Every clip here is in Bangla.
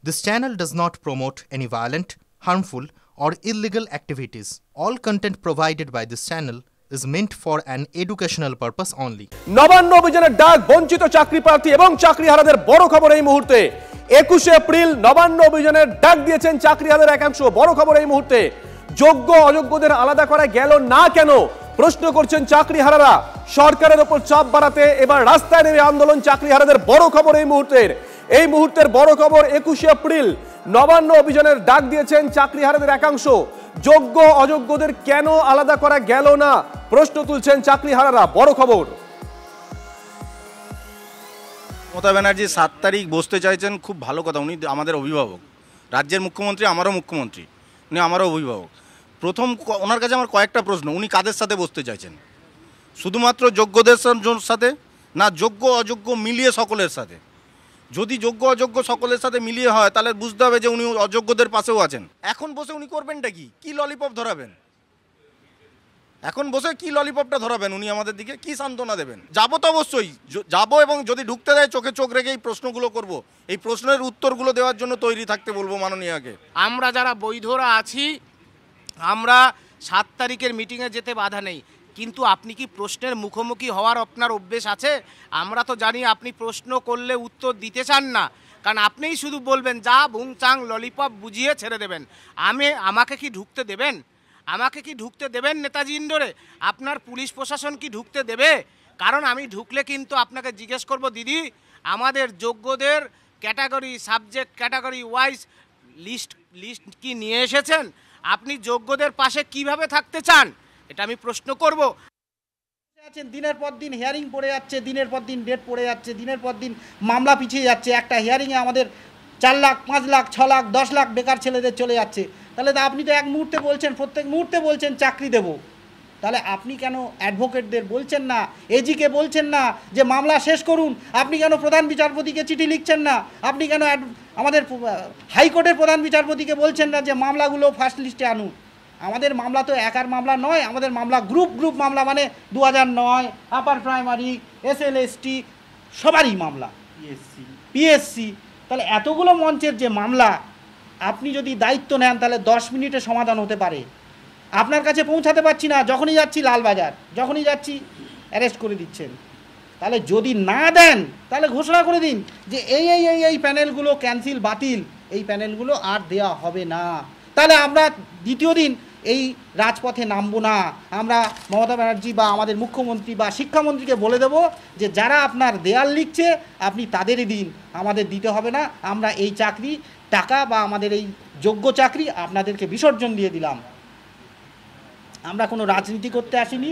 This channel does not promote any violent, harmful, or illegal activities. All content provided by this channel is meant for an educational purpose only. Nabanna অভিযানের ডাক বঞ্চিত চাকরি প্রার্থী এবং চাকরিহারাদের বড় খবর এই মুহূর্তে 21 এপ্রিল নবান্ন অভিযানের ডাক দিয়েছেন চাকরিহারাদের একাংশ। বড় খবর এই মুহূর্তে যোগ্য অযোগ্যদের আলাদা করা গেল না কেন প্রশ্ন করছেন চাকরিহারারা। সরকারের উপর চাপ বাড়াতে এবার রাস্তায় নেমে আন্দোলন চাকরিহারাদের। বড় খবর এই মুহূর্তের বড় খবর 21 এপ্রিল নবান্ন অভিযানের ডাক দিয়েছেন চাকরিহারাদের একাংশ। যোগ্য অযোগ্যদের কেন আলাদা করা গেল না প্রশ্ন তুলছেন চাকরিহারারা। বড় খবর। মমতা ব্যানার্জি 7 তারিখ বসতে চাইছেন, খুব ভালো কথা। উনি আমাদের অভিভাবক, রাজ্যের মুখ্যমন্ত্রী, আমারও মুখ্যমন্ত্রী, উনি আমারও অভিভাবক। প্রথম ওনার কাছে আমার কয়েকটা প্রশ্ন, উনি কাদের সাথে বসতে চাইছেন? শুধুমাত্র যোগ্যদের সাথে না যোগ্য অযোগ্য মিলিয়ে সকলের সাথে? যদি যোগ্য অযোগ্য সকলের সাথে মিলিয়ে হয় তাহলে বুঝতে হবে যে উনি অযোগ্যদের পাশেও আছেন। এখন বসে উনি করবেনটা কি ললিপপ ধরাবেন? এখন বসে কি ললিপপটা ধরাবেন? উনি আমাদের দিকে কি সান্ত্বনা দেবেন? যাবো তো অবশ্যই যাবো, এবং যদি ঢুকতে দেয় চোখে চোখ রেখে এই প্রশ্নগুলো করব। এই প্রশ্নের উত্তরগুলো দেওয়ার জন্য তৈরি থাকতে বলবো মাননীয়কে। আমরা যারা বৈধরা আছি আমরা 7 তারিখের মিটিংয়ে যেতে বাধা নেই, কিন্তু আপনি কি প্রশ্নের মুখোমুখি হওয়ার আপনার অভ্যেস আছে? আমরা তো জানি আপনি প্রশ্ন করলে উত্তর দিতে চান না, কারণ আপনিই শুধু বলবেন যা ভুংচাং ললিপপ বুঝিয়ে ছেড়ে দেবেন। আমাকে কি ঢুকতে দেবেন? আমাকে কি ঢুকতে দেবেন নেতাজি ইন্ডোরে? আপনার পুলিশ প্রশাসন কি ঢুকতে দেবে? কারণ আমি ঢুকলে কিন্তু আপনাকে জিজ্ঞেস করব, দিদি আমাদের যোগ্যদের category subject category wise list কি নিয়ে এসেছেন? আপনি যোগ্যদের পাশে কিভাবে থাকতে চান এটা আমি প্রশ্ন করব। দিনের পর দিন হিয়ারিং পড়ে যাচ্ছে, দিনের পর দিন ডেট পড়ে যাচ্ছে, দিনের পর দিন মামলা পিছিয়ে যাচ্ছে। একটা হিয়ারিংয়ে আমাদের 4 লাখ 5 লাখ 6 লাখ 10 লাখ বেকার ছেলেদের চলে যাচ্ছে। তাহলে তো আপনি তো এক মুহূর্তে বলছেন, প্রত্যেক মুহূর্তে বলছেন চাকরি দেব। তাহলে আপনি কেন অ্যাডভোকেটদের বলছেন না, এজিকে বলছেন না যে মামলা শেষ করুন? আপনি কেন প্রধান বিচারপতিকে চিঠি লিখছেন না? আপনি কেন আমাদের হাইকোর্টের প্রধান বিচারপতিকে বলছেন না যে মামলাগুলো ফার্স্ট লিস্টে আনুন? আমাদের মামলা তো একার মামলা নয়, আমাদের মামলা গ্রুপ মামলা, মানে 2009 আপার প্রাইমারি SLST সবারই মামলা, পিএসসি। তাহলে এতগুলো মঞ্চের যে মামলা, আপনি যদি দায়িত্ব নেন তাহলে 10 মিনিটে সমাধান হতে পারে। আপনার কাছে পৌঁছাতে পারছি না, যখনই যাচ্ছি লালবাজার, যখনই যাচ্ছি অ্যারেস্ট করে দিচ্ছেন। তাহলে যদি না দেন তাহলে ঘোষণা করে দিন যে এই প্যানেলগুলো ক্যান্সেল, বাতিল, এই প্যানেলগুলো আর দেওয়া হবে না। তাহলে আমরা দ্বিতীয় দিন এই রাজপথে নামবো না। আমরা মমতা ব্যানার্জি বা আমাদের মুখ্যমন্ত্রী বা শিক্ষামন্ত্রীকে বলে দেব যে যারা আপনার দেয়াল লিখছে আপনি তাদেরই দিন, আমাদের দিতে হবে না। আমরা এই চাকরি টাকা বা আমাদের এই যোগ্য চাকরি আপনাদেরকে বিসর্জন দিয়ে দিলাম। আমরা কোনো রাজনীতি করতে আসিনি,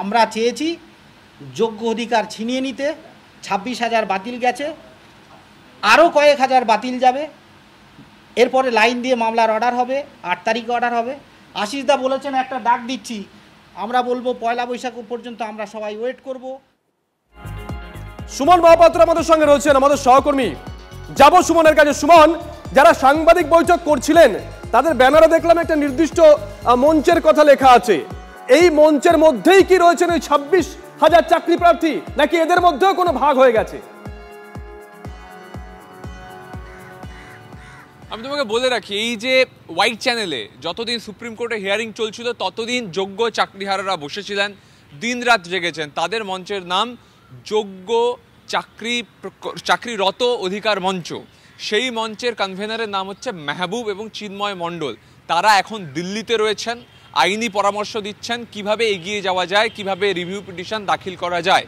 আমরা চেয়েছি যোগ্য অধিকার ছিনিয়ে নিতে। 26,000 বাতিল গেছে, আরও কয়েক হাজার বাতিল যাবে। এরপরে লাইন দিয়ে মামলার অর্ডার হবে, 8 তারিখে অর্ডার হবে। আশিসদা বলেছেন একটা ডাক দিচ্ছি, আমরা বলবো 1 বৈশাখ পর্যন্ত আমরা সবাই ওয়েট করব। সুমন মহাপাত্র আমাদের সঙ্গে রয়েছেন, আমাদের সহকর্মী। যাব সুমনের কাছে। সুমন, যারা সাংবাদিক বৈঠক করছিলেন তাদের ব্যানারে দেখলাম একটা নির্দিষ্ট মঞ্চের কথা লেখা আছে। এই মঞ্চের মধ্যেই কি রয়েছেন ওই 26,000 চাকরি প্রার্থী, নাকি এদের মধ্যেও কোনো ভাগ হয়ে গেছে? আমি তোমাকে বলে রাখি, এই যে হোয়াইট চ্যানেলে যতদিন সুপ্রিম কোর্টে হিয়ারিং চলছিল ততদিন যোগ্য চাকরিহারারা বসেছিলেন, দিন রাত জেগেছেন। তাদের মঞ্চের নাম যোগ্য চাকরিরত অধিকার মঞ্চ। সেই মঞ্চের কনভেনারের নাম হচ্ছে মেহবুব এবং চিন্ময় মণ্ডল। তারা এখন দিল্লিতে রয়েছেন, আইনি পরামর্শ দিচ্ছেন কিভাবে এগিয়ে যাওয়া যায়, কিভাবে রিভিউ পিটিশন দাখিল করা যায়।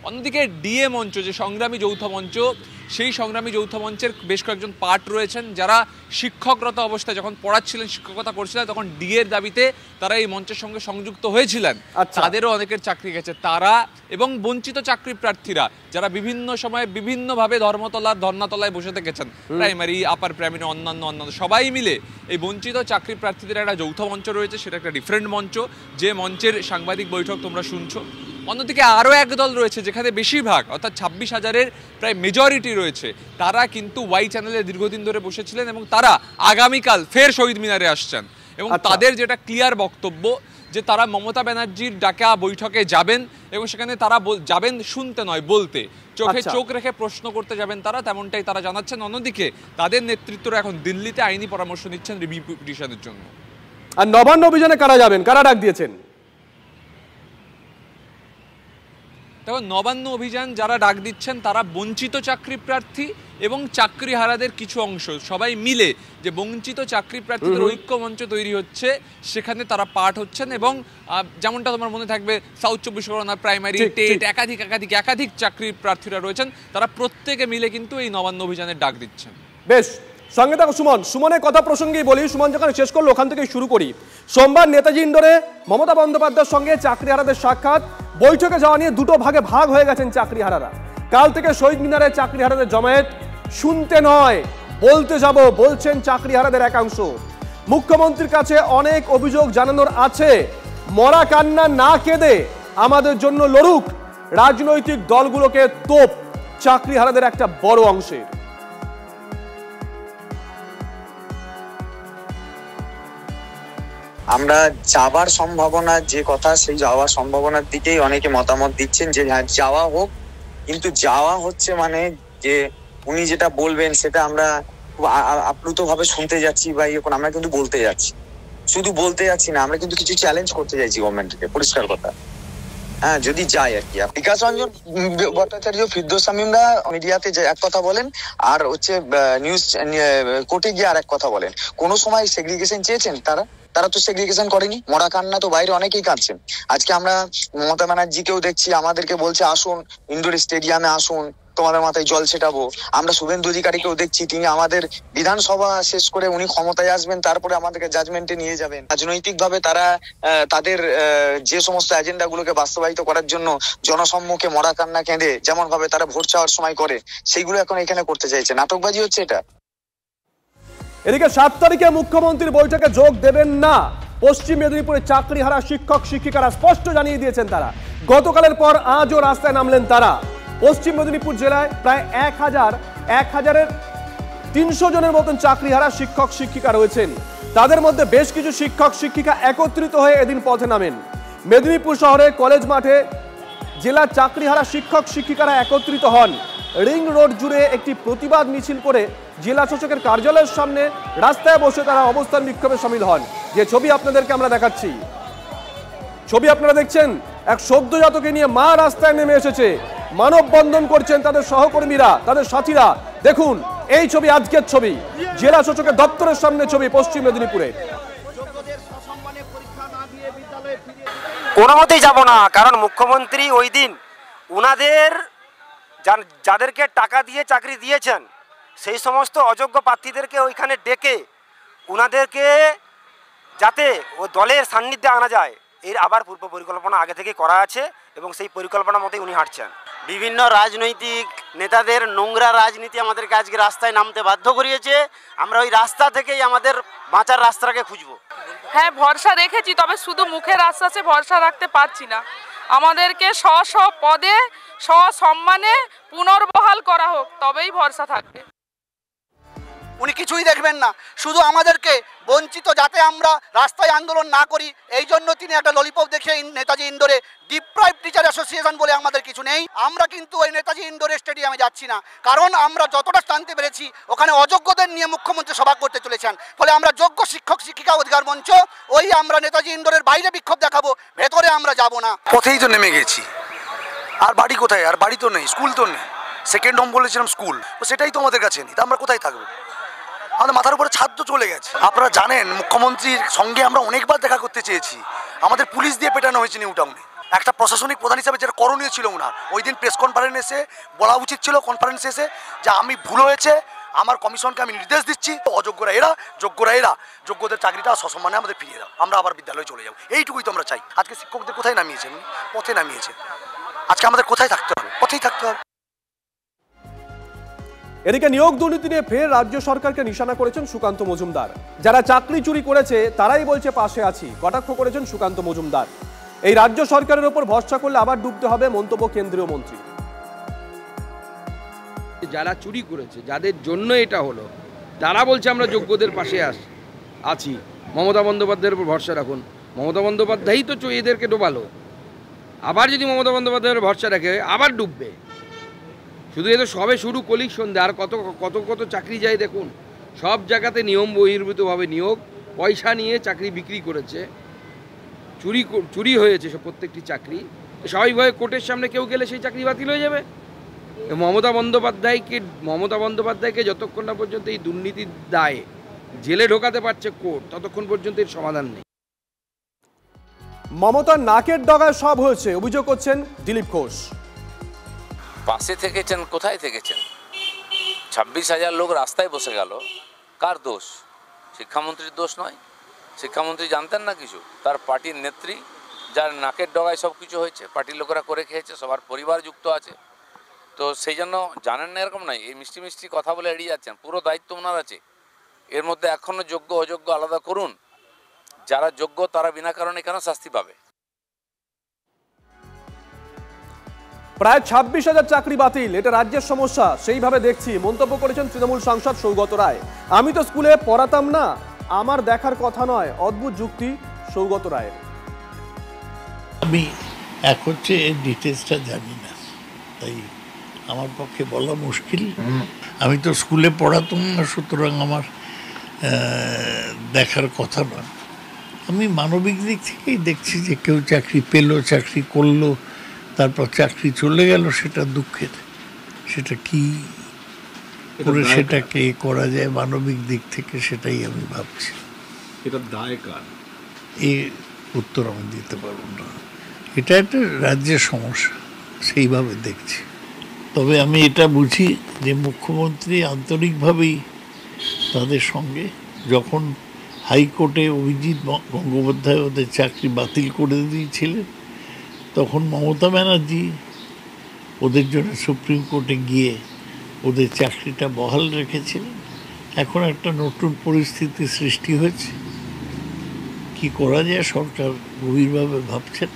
অন্যদিকে ডিএ মঞ্চ, যে সংগ্রামী যৌথ মঞ্চ, সেই সংগ্রামী যৌথ মঞ্চের বেশ কয়েকজন পার্ট রয়েছেন যারা শিক্ষকরত অবস্থায় যখন পড়াচ্ছিলেন, শিক্ষকতা করছিলেন, তখন ডিএর দাবিতে তারা এই মঞ্চের সঙ্গে সংযুক্ত হয়েছিলেন। তাদেরও অনেকের চাকরি গেছে। তারা এবং বঞ্চিত চাকরি প্রার্থীরা যারা বিভিন্ন সময়ে বিভিন্নভাবে ধর্মতলার ধর্নাতলায় বসে থেকেছেন, প্রাইমারি আপার প্রাইমারি অন্যান্য সবাই মিলে এই বঞ্চিত চাকরি প্রার্থীদের একটা যৌথ মঞ্চ রয়েছে। সেটা একটা ডিফারেন্ট মঞ্চ, যে মঞ্চের সাংবাদিক বৈঠক তোমরা শুনছো। অন্যদিকে আরও এক দল রয়েছে যেখানে বেশিরভাগ, অর্থাৎ 26,000-এর প্রায় মেজরিটি রয়েছে। তারা কিন্তু ওয়াই চ্যানেলে দীর্ঘদিন ধরে বসেছিলেন এবং তারা আগামীকাল ফের শহীদ মিনারে আসছেন। এবং তাদের যেটা ক্লিয়ার বক্তব্য যে তারা মমতা ব্যানার্জির ডাকা বৈঠকে যাবেন এবং সেখানে তারা যাবেন শুনতে নয় বলতে, চোখে চোখ রেখে প্রশ্ন করতে যাবেন তারা, তেমনটাই তারা জানাচ্ছেন। অন্যদিকে তাদের নেতৃত্বরা এখন দিল্লিতে আইনি পরামর্শ নিচ্ছেন রিভিউ পিটিশনের জন্য। আর নবান্ন অভিযানে কারা যাবেন, কারা ডাক দিয়েছেন? দেখো, নবান্ন অভিযান যারা ডাক দিচ্ছেন তারা বঞ্চিত চাকরি প্রার্থী এবং চাকরিহারাদের কিছু অংশ সবাই মিলে যে বঞ্চিত চাকরি প্রার্থীদের ঐক্য মঞ্চ তৈরি হচ্ছে সেখানে তারা পাঠ হচ্ছেন। এবং যেমনটা তোমার মনে থাকবে, সাউথ 24 পরগনা, প্রাইমারি, টেট, একাধিক চাকরি প্রার্থীরা রয়েছেন, তারা প্রত্যেকে মিলে কিন্তু এই নবান্ন অভিযানের ডাক দিচ্ছেন। বেশ, সঙ্গে থাকো সুমন। সুমনের কথা প্রসঙ্গেই বলি, সুমন যখন শেষ করলো ওখান থেকেই শুরু করি। সোমবার নেতাজি ইন্ডোরে মমতা বন্দ্যোপাধ্যায়ের সঙ্গে চাকরিহারাদের সাক্ষাৎ, বৈঠকে যাওয়া নিয়ে দুটো ভাগে ভাগ হয়ে গেছেন চাকরিহারারা। কাল থেকে শহীদ মিনারে চাকরিহারাদের জমায়েত, শুনতে নয় বলতে যাব বলছেন চাকরিহারাদের একাংশ। মুখ্যমন্ত্রীর কাছে অনেক অভিযোগ জানানোর আছে, মরা কান্না না কেঁদে আমাদের জন্য লড়ুক। রাজনৈতিক দলগুলোকে তোপ চাকরিহারাদের একটা বড় অংশের। আমরা যাবার সম্ভাবনা যে কথা, সেই যাওয়ার সম্ভাবনার দিকেই অনেকে মতামত দিচ্ছেন যে হ্যাঁ যাওয়া হোক, কিন্তু যাওয়া হচ্ছে মানে যে উনি যেটা বলবেন সেটা আমরা আপ্লুত ভাবে শুনতে যাচ্ছি বা এখন আমরা কিন্তু বলতে যাচ্ছি, শুধু বলতে যাচ্ছি না, আমরা কিন্তু কিছু চ্যালেঞ্জ করতে চাইছি গভর্নমেন্টকে, পরিষ্কার কথা। হ্যাঁ, যদি যাই আর কি। বিকাশ রঞ্জন ভট্টাচার্য, ফিরদৌস শামীমরা মিডিয়াতে এক কথা বলেন আর হচ্ছে নিউজ কোর্টে গিয়ে আর এক কথা বলেন। কোনো সময় সেগ্রিগেশন চেয়েছেন তারা তো সেগ্রিগেশন করেনি। মরা কান্না তো বাইরে অনেকেই কাঁদছেন। আজকে আমরা মমতা ব্যানার্জিকেও দেখছি আমাদেরকে বলছে আসুন ইন্ডোর স্টেডিয়ামে আসুন, তোমাদের মাথায় জল ছেটাবো। আমরা শুভেন্দু অধিকারীকেও দেখছি, তিনি আমাদের বিধানসভা শেষ করে উনি ক্ষমতায় আসবেন, তারপরে আমাদেরকে জাজমেন্টে নিয়ে যাবেন। রাজনৈতিক ভাবে তারা তাদের যে সমস্ত এজেন্ডা গুলোকে বাস্তবায়িত করার জন্য জনসম্মুখে মরা কান্না কেঁদে যেমন ভাবে তারা ভোট চাওয়ার সময় করে, সেইগুলো এখন এখানে করতে চাইছে। নাটকবাজি হচ্ছে এটা। এদিকে 7 তারিখে মুখ্যমন্ত্রীর বৈঠকে যোগ দেবেন না পশ্চিম মেদিনীপুরে চাকরিহারা শিক্ষক শিক্ষিকারা, স্পষ্ট জানিয়ে দিয়েছেন তারা। গতকালের পর আজও রাস্তায় নামলেন তারা। পশ্চিম মেদিনীপুর জেলায় প্রায় 1,300 জনের মতন চাকরিহারা শিক্ষক শিক্ষিকা রয়েছেন। তাদের মধ্যে বেশ কিছু শিক্ষক শিক্ষিকা একত্রিত হয়ে এদিন পথে নামেন। মেদিনীপুর শহরে কলেজ মাঠে জেলার চাকরিহারা শিক্ষক শিক্ষিকারা একত্রিত হন। রিং রোড জুড়ে একটি প্রতিবাদ মিছিল করে জেলা শাসকের কার্যালয়ের সামনে রাস্তায় বসে তারা অবস্থান বিক্ষোভে সামিল হন। যে ছবি আপনাদেরকে আমরা দেখাচ্ছি, ছবি আপনারা দেখছেন, এক সদ্যজাতকে নিয়ে মা রাস্তায় নেমে এসেছে, মানববন্ধন করছেন তাদের সহকর্মীরা, তাদের সাথীরা। দেখুন এই ছবি, আজকের ছবি, জেলা শাসকের দপ্তরের সামনে ছবি পশ্চিম মেদিনীপুরে। কোনো মতেই যাব না, কারণ মুখ্যমন্ত্রী ওই দিন উনাদের যাদেরকে টাকা দিয়ে চাকরি দিয়েছেন সেই সমস্ত অযোগ্য প্রার্থীদেরকে ওইখানে ডেকে উনাদেরকে যাতে ও দলের সান্নিধ্যে আনা যায়, এর আবার পূর্ব পরিকল্পনা আগে থেকে করা আছে এবং সেই পরিকল্পনা মতেই উনি হাঁটছেন। বিভিন্ন রাজনৈতিক নেতাদের নোংরা রাজনীতি আমাদেরকে আজকে রাস্তায় নামতে বাধ্য করিয়েছে। আমরা ওই রাস্তা থেকেই আমাদের বাঁচার রাস্তাটাকে খুঁজব। হ্যাঁ, ভরসা রেখেছি, তবে শুধু মুখের আশ্বাসে ভরসা রাখতে পারছি না। আমাদেরকে স্ব পদে সম্মানে পুনর্বহাল করা হোক, তবেই ভরসা থাকবে। উনি কিছুই দেখবেন না, শুধু আমাদেরকে বঞ্চিত যাতে আমরা রাস্তায় আন্দোলন না করি এই জন্য তিনি একটা ললিপপ দেখে নেতাজি ইন্ডোরে ডিপ্রাইভ টিচার অ্যাসোসিয়েশন বলে আমাদের কিছু নেই। আমরা কিন্তু ওই নেতাজি ইন্ডোরে স্টেডিয়ামে যাচ্ছি না, কারণ আমরা যতটা জানতে পেরেছি ওখানে অযোগ্যদের নিয়ে মুখ্যমন্ত্রী সভা করতে চলেছেন। ফলে আমরা যোগ্য শিক্ষক শিক্ষিকা অধিকার মঞ্চ ওই আমরা নেতাজি ইন্ডোরের বাইরে বিক্ষোভ দেখাবো, ভেতরে আমরা যাব না। পথেই তো নেমে গেছি, আর বাড়ি কোথায়? আর বাড়ি তো নেই, স্কুল তো নেই। সেকেন্ড হোম বলেছিলাম স্কুল, সেটাই তো আমাদের কাছে নেই, তা আমরা কোথায় থাকবো? আমাদের মাথার উপরে ছাদ তো চলে গেছে। আপনারা জানেন মুখ্যমন্ত্রীর সঙ্গে আমরা অনেকবার দেখা করতে চেয়েছি, আমাদের পুলিশ দিয়ে পেটানো হয়েছে নিউ টাউনে। একটা প্রশাসনিক প্রধান হিসাবে যেটা করণীয় ছিল ওনার, ওই দিন প্রেস কনফারেন্সে বলা উচিত ছিল, কনফারেন্সে এসে যে আমি ভুল হয়েছে, আমার কমিশনকে আমি নির্দেশ দিচ্ছি, অযোগ্যরা এরা, যোগ্যরা এরা, যোগ্যদের চাকরিটা সসম্মানে আমাদের ফিরিয়ে দাও, আমরা আবার বিদ্যালয়ে চলে যাবো। এইটুকুই তো আমরা চাই। আজকে শিক্ষকদের কোথায় নামিয়েছেন? পথে নামিয়েছে। আজকে আমাদের কোথায় থাকতে হবে? পথেই থাকতে হবে। এদিকে নিয়োগ দুর্নীতি নিয়ে ফের রাজ্য সরকারকে নিশানা করেছেন সুকান্ত মজুমদার। যারা চাকরি চুরি করেছে তারাই বলছে পাশে আছি, কটাক্ষ করেছেন সুকান্ত মজুমদার। এই রাজ্য সরকারের উপর ভরসা করলে আবার ডুবতে হবে, মন্তব্য কেন্দ্রীয় মন্ত্রী। যারা চুরি করেছে, যাদের জন্য এটা হলো, তারা বলছে আমরা যোগ্যদের পাশে আছি, মমতা বন্দ্যোপাধ্যায়ের উপর ভরসা রাখুন। মমতা বন্দ্যোপাধ্যায়ই তো এদেরকে ডোবালো। আবার যদি মমতা বন্দ্যোপাধ্যায়ের ভরসা রাখে আবার ডুববে। শুধু এ তো সবে শুরু কলিক সন্ধ্যা, আর কত কত কত চাকরি যায় দেখুন। সব জায়গাতে নিয়ম বহির্ভূতভাবে নিয়োগ, পয়সা নিয়ে চাকরি বিক্রি করেছে, চুরি হয়েছে সব প্রত্যেকটি চাকরি। স্বাভাবিকভাবে কোর্টের সামনে কেউ গেলে সেই চাকরি বাতিল হয়ে যাবে। মমতা বন্দ্যোপাধ্যায়কে যতক্ষণ না পর্যন্ত এই দুর্নীতির দায়ে জেলে ঢোকাতে পারছে কোর্ট, ততক্ষণ পর্যন্ত এর সমাধান নেই। মমতার নাকের ডগায় সব হয়েছে অভিযোগ করছেন দিলীপ ঘোষ। পাশে থেকেছেন, কোথায় থেকেছেন? 26,000 লোক রাস্তায় বসে গেল, কার দোষ? শিক্ষামন্ত্রীর দোষ নয়। শিক্ষামন্ত্রী জানতেন না কিছু? তার পার্টির নেত্রী, যার নাকের ডগায় সব কিছু হয়েছে, পার্টির লোকেরা করে খেয়েছে, সবার পরিবার যুক্ত আছে, তো সেই জন্য জানেন না এরকম নাই। এই মিষ্টি মিষ্টি কথা বলে এড়িয়ে যাচ্ছেন, পুরো দায়িত্ব ওনার আছে। এর মধ্যে এখনও যোগ্য অযোগ্য আলাদা করুন। যারা যোগ্য তারা বিনা কারণে কেন শাস্তি পাবে? প্রায় 26,000 চাকরি বাতিল, এটা রাজ্যের সমস্যা, সেইভাবে দেখছি মন্তব্য করেছেন তৃণমূল সাংসদ সৌগত রায়। আমি তো স্কুলে পড়াতাম না, আমার দেখার কথা নয়, অদ্ভুত যুক্তি সৌগত রায়ের। আমি এখন ডিটেলসটা জানি না, তাই আমার পক্ষে বলা মুশকিল। আমি তো স্কুলে পড়াতাম না, সুতরাং আমার দেখার কথা নয়। আমি মানবিক দিক থেকেই দেখছি যে কেউ চাকরি পেল, চাকরি করলো, তারপর চাকরি চলে গেল, সেটা দুঃখের। সেটা কি করে সেটাকে করা যায় মানবিক দিক থেকে, সেটাই আমি ভাবছি। এটা দায় কার? এই উত্তর আমি দিতে পারব না। এটা একটা রাজ্যের সমস্যা, সেইভাবে দেখছি। তবে আমি এটা বুঝি যে মুখ্যমন্ত্রী আন্তরিকভাবেই তাদের সঙ্গে, যখন হাইকোর্টে অভিজিৎ গঙ্গোপাধ্যায় ওদের চাকরি বাতিল করে দিয়েছিলেন, তখন মমতা ব্যানার্জি ওদের জন্য সুপ্রিম কোর্টে গিয়ে ওদের চাকরিটা বহাল রেখেছিলেন। এখন একটা নতুন পরিস্থিতি সৃষ্টি হয়েছে, কি করা যায় সরকার গভীরভাবে ভাবছেন।